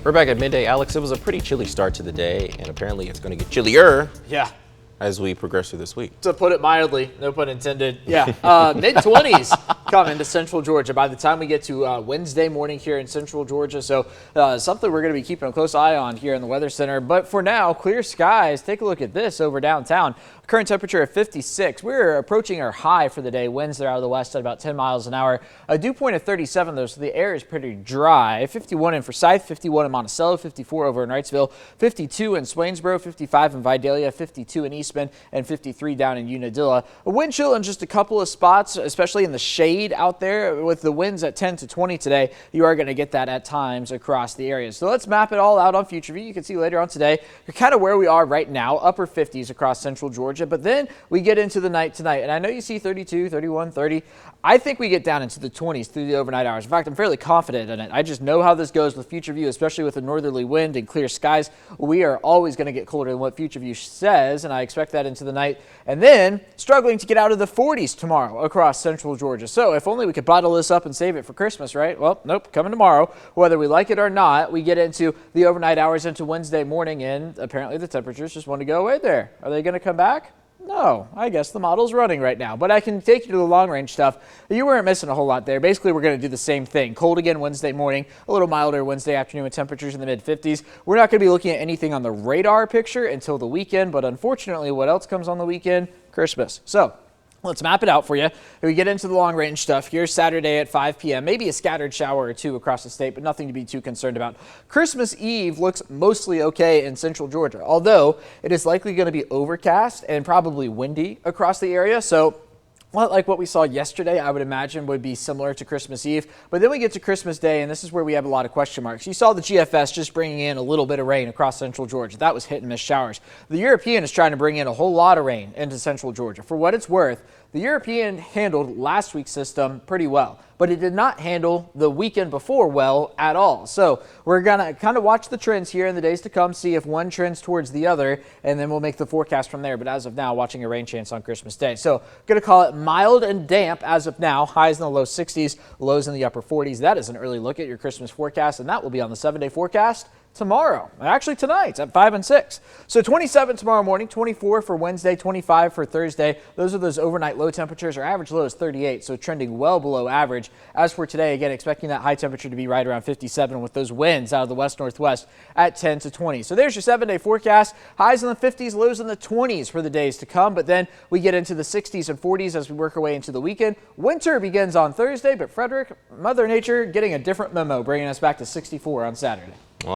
We're back at midday. Alex, it was a pretty chilly start to the day, and apparently it's going to get chillier Yeah, as we progress through this week. to put it mildly, no pun intended. Yeah, mid-20s coming to central Georgia by the time we get to Wednesday morning here in central Georgia. So something we're going to be keeping a close eye on here in the Weather Center. But for now, clear skies. Take a look at this over downtown. Current temperature of 56. We're approaching our high for the day. Winds are out of the west at about 10 miles an hour. A dew point of 37, though, so the air is pretty dry. 51 in Forsyth, 51 in Monticello, 54 over in Wrightsville, 52 in Swainsboro, 55 in Vidalia, 52 in Eastman, and 53 down in Unadilla. A wind chill in just a couple of spots, especially in the shade out there. With the winds at 10 to 20 today, you are going to get that at times across the area. So let's map it all out on Future View. You can see later on today, you're kind of where we are right now, upper 50s across central Georgia. But then we get into the night tonight, and I know you see 32, 31, 30. I think we get down into the 20s through the overnight hours. In fact, I'm fairly confident in it. I just know how this goes with Future View, especially with a northerly wind and clear skies. We are always going to get colder than what Future View says, and I expect that into the night. And then struggling to get out of the 40s tomorrow across central Georgia. So if only we could bottle this up and save it for Christmas, right? Well, nope, coming tomorrow. Whether we like it or not, we get into the overnight hours into Wednesday morning, and apparently the temperatures just want to go away there. Are they going to come back? No, I guess the model's running right now, but I can take you to the long-range stuff. You weren't missing a whole lot there. Basically, we're going to do the same thing. Cold again Wednesday morning, a little milder Wednesday afternoon with temperatures in the mid-50s. We're not going to be looking at anything on the radar picture until the weekend, but unfortunately, what else comes on the weekend? Christmas. So let's map it out for you. We get into the long-range stuff. Here's Saturday at 5 p.m. Maybe a scattered shower or two across the state, but nothing to be too concerned about. Christmas Eve looks mostly okay in central Georgia, although it is likely going to be overcast and probably windy across the area. So like what we saw yesterday, I would imagine would be similar to Christmas Eve. But then we get to Christmas Day, and this is where we have a lot of question marks. You saw the GFS just bringing in a little bit of rain across central Georgia. That was hit and miss showers. The European is trying to bring in a whole lot of rain into central Georgia. For what it's worth, the European handled last week's system pretty well, but it did not handle the weekend before well at all. So we're going to kind of watch the trends here in the days to come, see if one trends towards the other, and then we'll make the forecast from there. But as of now, watching a rain chance on Christmas Day. So going to call it mild and damp as of now. Highs in the low 60s, lows in the upper 40s. That is an early look at your Christmas forecast, and that will be on the 7-day forecast tomorrow, actually tonight at 5 and 6. So 27 tomorrow morning, 24 for Wednesday, 25 for Thursday. Those are those overnight low temperatures. Our average low is 38, so trending well below average. As for today, again, expecting that high temperature to be right around 57 with those winds out of the west-northwest at 10 to 20. So there's your 7-day forecast. Highs in the 50s, lows in the 20s for the days to come, but then we get into the 60s and 40s as we work our way into the weekend. Winter begins on Thursday, but Frederick, Mother Nature getting a different memo, bringing us back to 64 on Saturday.